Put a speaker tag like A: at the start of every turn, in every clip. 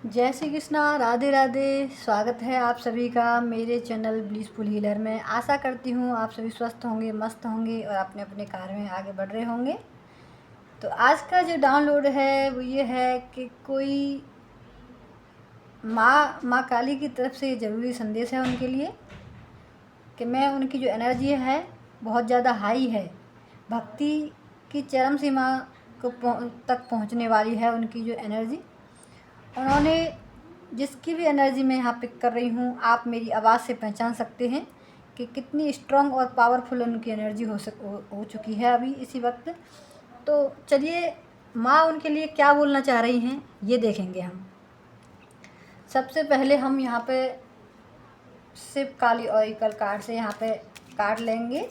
A: जय श्री कृष्णा, राधे राधे। स्वागत है आप सभी का मेरे चैनल ब्लीसफुल हीलर में। आशा करती हूँ आप सभी स्वस्थ होंगे, मस्त होंगे और अपने अपने कार्य में आगे बढ़ रहे होंगे। तो आज का जो डाउनलोड है वो ये है कि कोई माँ काली की तरफ से ज़रूरी संदेश है उनके लिए कि मैं उनकी जो एनर्जी है बहुत ज़्यादा हाई है, भक्ति की चरम सीमा को तक पहुँचने वाली है उनकी जो एनर्जी। उन्होंने जिसकी भी एनर्जी मैं यहाँ पिक कर रही हूँ, आप मेरी आवाज़ से पहचान सकते हैं कि कितनी स्ट्रॉन्ग और पावरफुल उनकी एनर्जी हो चुकी है अभी इसी वक्त। तो चलिए माँ उनके लिए क्या बोलना चाह रही हैं ये देखेंगे हम। सबसे पहले हम यहाँ पे शिव काली ऑरिकल कार्ड से यहाँ पे कार्ड लेंगे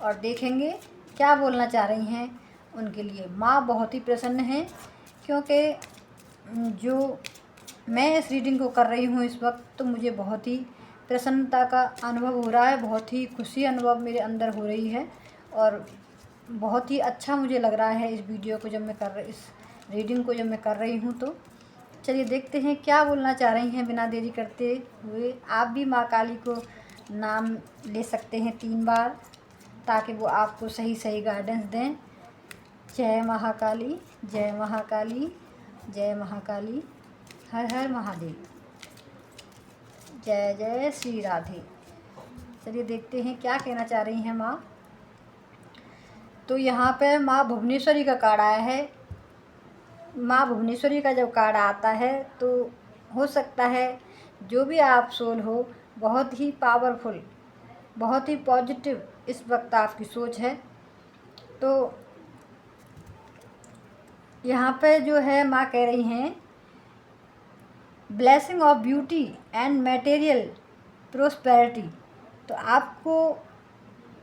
A: और देखेंगे क्या बोलना चाह रही हैं उनके लिए। माँ बहुत ही प्रसन्न हैं क्योंकि जो मैं इस रीडिंग को कर रही हूँ इस वक्त, तो मुझे बहुत ही प्रसन्नता का अनुभव हो रहा है, बहुत ही खुशी अनुभव मेरे अंदर हो रही है और बहुत ही अच्छा मुझे लग रहा है इस वीडियो को जब मैं इस रीडिंग को जब मैं कर रही हूँ। तो चलिए देखते हैं क्या बोलना चाह रही हैं। बिना देरी करते हुए आप भी माँ काली को नाम ले सकते हैं 3 बार, ताकि वो आपको सही सही गाइडेंस दें। जय महाकाली, जय महाकाली, जय महाकाली, हर हर महादेव, जय जय श्री राधे। चलिए देखते हैं क्या कहना चाह रही हैं माँ। तो यहाँ पे माँ भुवनेश्वरी का कार्ड आया है। माँ भुवनेश्वरी का जब कार्ड आता है तो हो सकता है जो भी आप सोल हो, बहुत ही पावरफुल, बहुत ही पॉजिटिव इस वक्त आपकी सोच है। तो यहाँ पे जो है माँ कह रही हैं blessing of beauty and material prosperity. तो आपको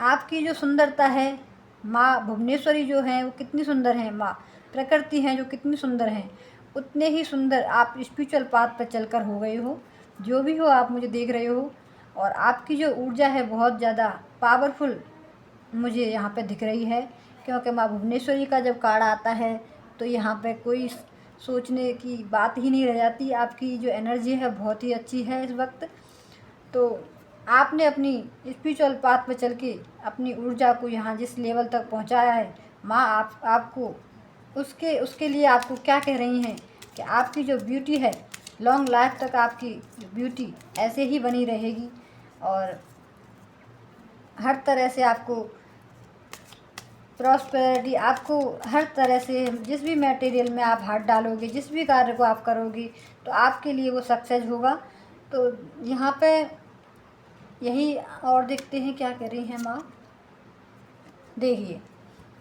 A: आपकी जो सुंदरता है, माँ भुवनेश्वरी जो हैं वो कितनी सुंदर हैं, माँ प्रकृति हैं जो कितनी सुंदर हैं, उतने ही सुंदर आप स्पिरिचुअल पाथ पर चलकर हो गए हो। जो भी हो आप मुझे देख रहे हो और आपकी जो ऊर्जा है बहुत ज़्यादा पावरफुल मुझे यहाँ पे दिख रही है। क्योंकि माँ भुवनेश्वरी का जब कार्ड आता है तो यहाँ पे कोई सोचने की बात ही नहीं रह जाती। आपकी जो एनर्जी है बहुत ही अच्छी है इस वक्त। तो आपने अपनी स्पिरिचुअल पाथ पे चल के अपनी ऊर्जा को यहाँ जिस लेवल तक पहुँचाया है, माँ आपको उसके उसके लिए आपको क्या कह रही हैं कि आपकी जो ब्यूटी है लॉन्ग लाइफ तक आपकी ब्यूटी ऐसे ही बनी रहेगी और हर तरह से आपको प्रॉस्पेरिटी, आपको हर तरह से जिस भी मटेरियल में आप हाथ डालोगे, जिस भी कार्य को आप करोगे तो आपके लिए वो सक्सेस होगा। तो यहाँ पे यही और देखते हैं क्या कह रही हैं माँ। देखिए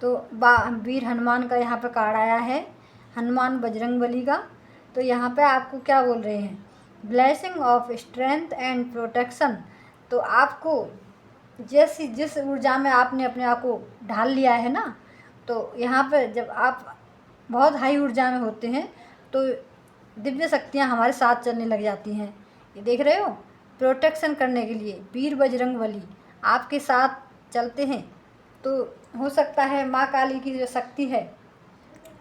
A: तो वीर हनुमान का यहाँ पे कार्ड आया है, हनुमान बजरंगबली का। तो यहाँ पे आपको क्या बोल रहे हैं, blessing of strength and protection. तो आपको जैसी जिस ऊर्जा में आपने अपने आप को ढाल लिया है ना, तो यहाँ पे जब आप बहुत हाई ऊर्जा में होते हैं तो दिव्य शक्तियाँ हमारे साथ चलने लग जाती हैं। ये देख रहे हो, प्रोटेक्शन करने के लिए वीर बजरंगबली आपके साथ चलते हैं। तो हो सकता है माँ काली की जो शक्ति है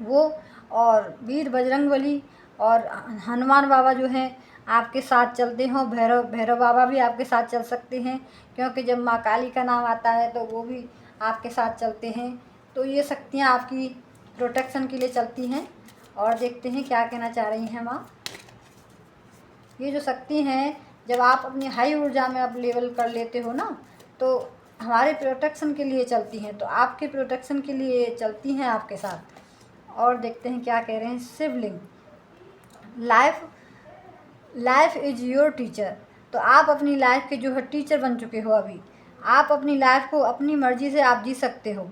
A: वो और वीर बजरंगबली और हनुमान बाबा जो हैं आपके साथ चलते हों। भैरव बाबा भी आपके साथ चल सकते हैं, क्योंकि जब माँ काली का नाम आता है तो वो भी आपके साथ चलते हैं। तो ये शक्तियाँ आपकी प्रोटेक्शन के लिए चलती हैं। और देखते हैं क्या कहना चाह रही हैं माँ। ये जो शक्ति हैं जब आप अपनी हाई ऊर्जा में आप लेवल कर लेते हो ना, तो हमारे प्रोटेक्शन के लिए चलती हैं, तो आपके प्रोटेक्शन के लिए चलती हैं आपके साथ। और देखते हैं क्या कह रहे हैं। शिवलिंग, लाइफ इज़ योर टीचर। तो आप अपनी लाइफ के जो है टीचर बन चुके हो अभी। आप अपनी लाइफ को अपनी मर्ज़ी से आप जी सकते हो।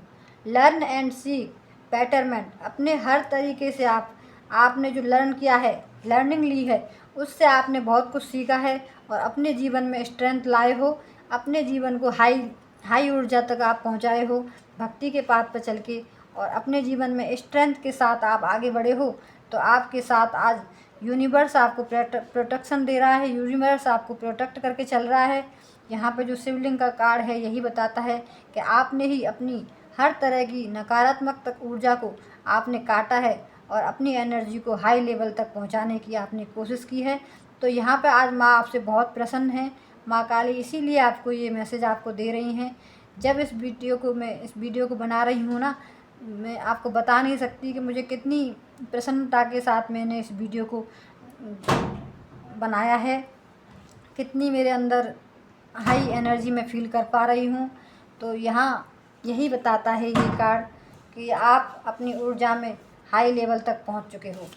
A: लर्न एंड सीक बेटरमेंट, अपने हर तरीके से आपने जो लर्न किया है, लर्निंग ली है, उससे आपने बहुत कुछ सीखा है और अपने जीवन में स्ट्रेंथ लाए हो। अपने जीवन को हाई ऊर्जा तक आप पहुंचाए हो भक्ति के पाथ पर चल के, और अपने जीवन में स्ट्रेंथ के साथ आप आगे बढ़े हो। तो आपके साथ आज यूनिवर्स आपको प्रोटेक्शन दे रहा है, यूनिवर्स आपको प्रोटेक्ट करके चल रहा है। यहाँ पे जो शिवलिंग का कार्ड है यही बताता है कि आपने ही अपनी हर तरह की नकारात्मक तक ऊर्जा को आपने काटा है और अपनी एनर्जी को हाई लेवल तक पहुंचाने की आपने कोशिश की है। तो यहाँ पे आज माँ आपसे बहुत प्रसन्न है। माँ काली इसीलिए आपको ये मैसेज आपको दे रही हैं। जब इस वीडियो को बना रही हूँ ना, मैं आपको बता नहीं सकती कि मुझे कितनी प्रसन्नता के साथ मैंने इस वीडियो को बनाया है, कितनी मेरे अंदर हाई एनर्जी में फ़ील कर पा रही हूँ। तो यहाँ यही बताता है ये कार्ड कि आप अपनी ऊर्जा में हाई लेवल तक पहुँच चुके हो।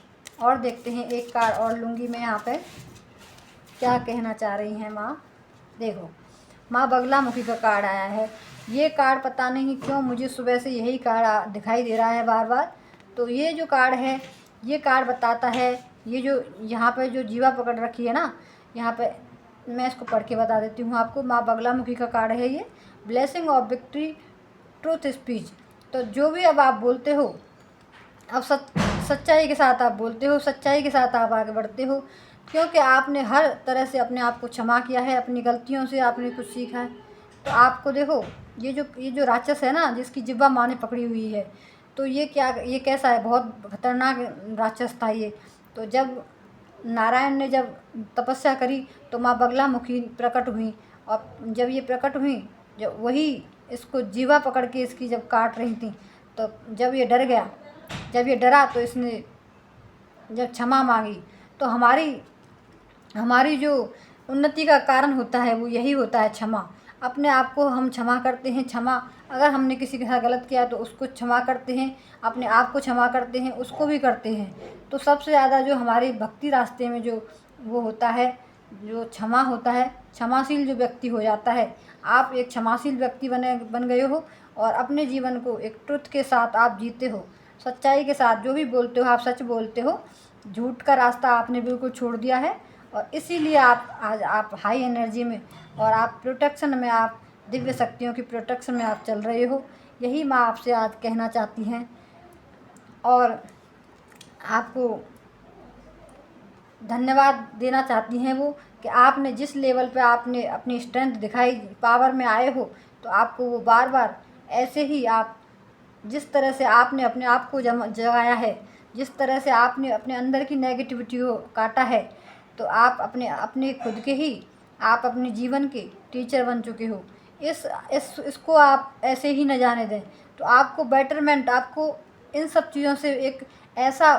A: और देखते हैं, एक कार्ड और लूँगी मैं यहाँ पे, क्या कहना चाह रही हैं माँ। देखो, माँ बगलामुखी का कार्ड आया है। ये कार्ड पता नहीं क्यों मुझे सुबह से यही कार्ड दिखाई दे रहा है बार बार। तो ये जो कार्ड है, ये कार्ड बताता है, ये जो यहाँ पे जो जीवा पकड़ रखी है ना, यहाँ पे मैं इसको पढ़ के बता देती हूँ आपको। माँ बगलामुखी का कार्ड है ये, blessing of victory, truth speech. तो जो भी अब आप बोलते हो, अब सच्चाई के साथ आप बोलते हो, सच्चाई के साथ आप आगे बढ़ते हो, क्योंकि आपने हर तरह से अपने आप को क्षमा किया है, अपनी गलतियों से आपने कुछ सीखा है। तो आपको देखो, ये जो राक्षस है ना, जिसकी जिह्वा माँ ने पकड़ी हुई है, तो ये कैसा है, बहुत खतरनाक राक्षस था ये। तो जब नारायण ने जब तपस्या करी तो माँ बगलामुखी प्रकट हुई, और जब ये प्रकट हुई, जब वही इसको जीवा पकड़ के इसकी जब काट रही थी, तो जब ये डर गया, जब ये डरा, तो इसने जब क्षमा मांगी, तो हमारी जो उन्नति का कारण होता है वो यही होता है, क्षमा। अपने आप को हम क्षमा करते हैं, क्षमा, अगर हमने किसी के साथ गलत किया तो उसको क्षमा करते हैं, अपने आप को क्षमा करते हैं, उसको भी करते हैं। तो सबसे ज़्यादा जो हमारे भक्ति रास्ते में जो वो होता है, जो क्षमा होता है, क्षमाशील जो व्यक्ति हो जाता है, आप एक क्षमाशील व्यक्ति बन गए हो, और अपने जीवन को एक ट्रुथ के साथ आप जीते हो, सच्चाई के साथ जो भी बोलते हो आप सच बोलते हो, झूठ का रास्ता आपने बिल्कुल छोड़ दिया है। और इसीलिए आज आप हाई एनर्जी में, और आप प्रोटेक्शन में, आप दिव्य शक्तियों की प्रोटेक्शन में आप चल रहे हो। यही माँ आपसे आज कहना चाहती हैं। और आपको धन्यवाद देना चाहती हैं वो, कि आपने जिस लेवल पे आपने अपनी स्ट्रेंथ दिखाई, पावर में आए हो, तो आपको वो बार बार ऐसे ही, आप जिस तरह से आपने अपने आप को जगाया है, जिस तरह से आपने अपने अंदर की नेगेटिविटी को काटा है, तो आप अपने खुद के ही, आप अपने जीवन के टीचर बन चुके हो। इसको आप ऐसे ही न जाने दें। तो आपको बेटरमेंट, आपको इन सब चीज़ों से एक ऐसा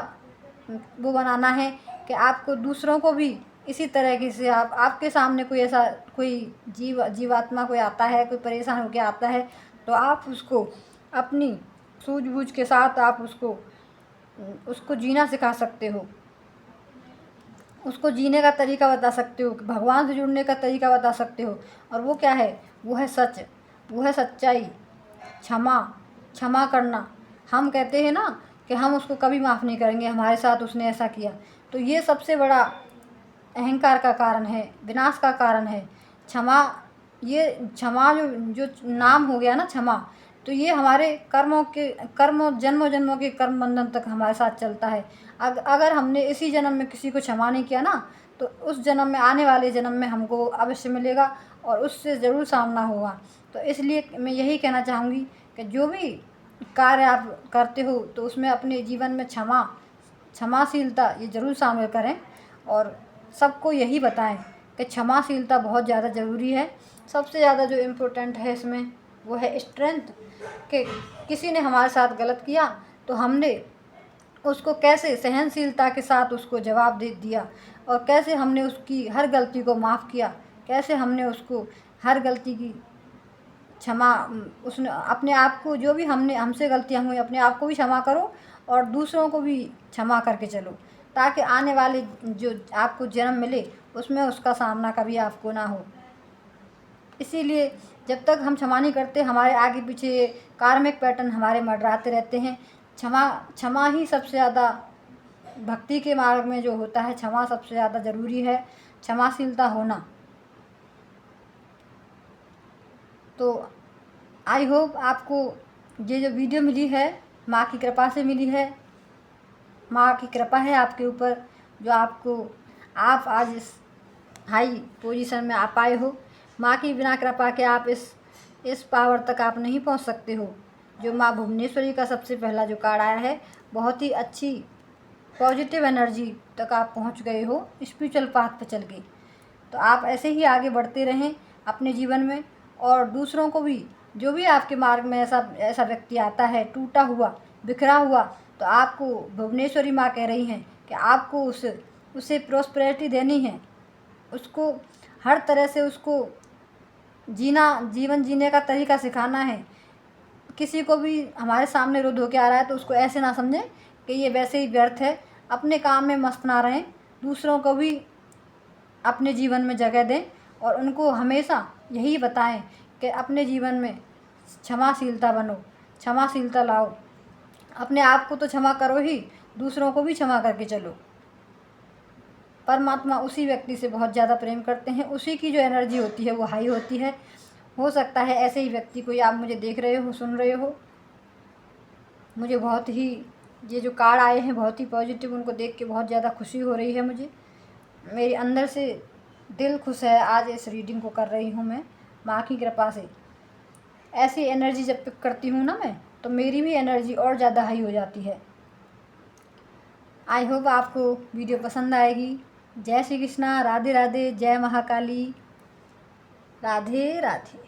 A: वो बनाना है कि आपको दूसरों को भी इसी तरीके से, आपके सामने कोई ऐसा कोई जीवात्मा कोई आता है, कोई परेशान होकर आता है, तो आप उसको अपनी सूझबूझ के साथ आप उसको जीना सिखा सकते हो, उसको जीने का तरीका बता सकते हो, भगवान से जुड़ने का तरीका बता सकते हो। और वो क्या है, वो है सच, वो है सच्चाई, क्षमा करना। हम कहते हैं ना कि हम उसको कभी माफ़ नहीं करेंगे, हमारे साथ उसने ऐसा किया, तो ये सबसे बड़ा अहंकार का कारण है, विनाश का कारण है क्षमा। ये क्षमा जो नाम हो गया ना, क्षमा, तो ये हमारे जन्मों जन्मों के कर्म बंधन तक हमारे साथ चलता है। अगर हमने इसी जन्म में किसी को क्षमा नहीं किया ना, तो उस जन्म में, आने वाले जन्म में हमको अवश्य मिलेगा, और उससे ज़रूर सामना होगा। तो इसलिए मैं यही कहना चाहूँगी कि जो भी कार्य आप करते हो, तो उसमें अपने जीवन में क्षमाशीलता ये ज़रूर शामिल करें, और सबको यही बताएं कि क्षमाशीलता बहुत ज़्यादा ज़रूरी है। सबसे ज़्यादा जो इम्पोर्टेंट है इसमें, वो है स्ट्रेंथ, कि किसी ने हमारे साथ गलत किया तो हमने उसको कैसे सहनशीलता के साथ उसको जवाब दे दिया, और कैसे हमने उसकी हर गलती को माफ़ किया, कैसे हमने उसको हर गलती की क्षमा, उसने अपने आप को, जो भी हमसे गलतियाँ हुई, अपने आप को भी क्षमा करो, और दूसरों को भी क्षमा करके चलो, ताकि आने वाले जो आपको जन्म मिले उसमें उसका सामना कभी आपको ना हो। इसीलिए जब तक हम क्षमा नहीं करते, हमारे आगे पीछे कार्मिक पैटर्न हमारे मंडराते रहते हैं। क्षमा ही सबसे ज़्यादा भक्ति के मार्ग में जो होता है, क्षमा सबसे ज़्यादा ज़रूरी है, क्षमाशीलता होना। तो आई होप आपको ये जो वीडियो मिली है, माँ की कृपा से मिली है। माँ की कृपा है आपके ऊपर, जो आप आज इस हाई पोजीशन में आ पाए हो। माँ की बिना कृपा के आप इस पावर तक आप नहीं पहुँच सकते हो। जो माँ भुवनेश्वरी का सबसे पहला जो कार्ड आया है, बहुत ही अच्छी पॉजिटिव एनर्जी तक आप पहुंच गए हो, स्पिरिचुअल पाथ पे चल के। तो आप ऐसे ही आगे बढ़ते रहें अपने जीवन में, और दूसरों को भी, जो भी आपके मार्ग में ऐसा ऐसा व्यक्ति आता है टूटा हुआ, बिखरा हुआ, तो आपको भुवनेश्वरी माँ कह रही हैं कि आपको उसे प्रॉस्पेरिटी देनी है, उसको हर तरह से उसको जीवन जीने का तरीका सिखाना है। किसी को भी हमारे सामने रोध होके आ रहा है तो उसको ऐसे ना समझें कि ये वैसे ही व्यर्थ है, अपने काम में मस्त ना रहें, दूसरों को भी अपने जीवन में जगह दें और उनको हमेशा यही बताएं कि अपने जीवन में क्षमाशीलता बनो, क्षमाशीलता लाओ, अपने आप को तो क्षमा करो ही, दूसरों को भी क्षमा करके चलो। परमात्मा उसी व्यक्ति से बहुत ज़्यादा प्रेम करते हैं, उसी की जो एनर्जी होती है वो हाई होती है। हो सकता है ऐसे ही व्यक्ति कोई आप मुझे देख रहे हो, सुन रहे हो। मुझे बहुत ही ये जो कार्ड आए हैं बहुत ही पॉजिटिव, उनको देख के बहुत ज़्यादा खुशी हो रही है मुझे, मेरे अंदर से दिल खुश है। आज इस रीडिंग को कर रही हूँ मैं माँ की कृपा से। ऐसी एनर्जी जब पिक करती हूँ ना मैं, तो मेरी भी एनर्जी और ज़्यादा हाई हो जाती है। आई होप आपको वीडियो पसंद आएगी। जय श्री कृष्णा, राधे राधे, जय महाकाली, राधे राधे।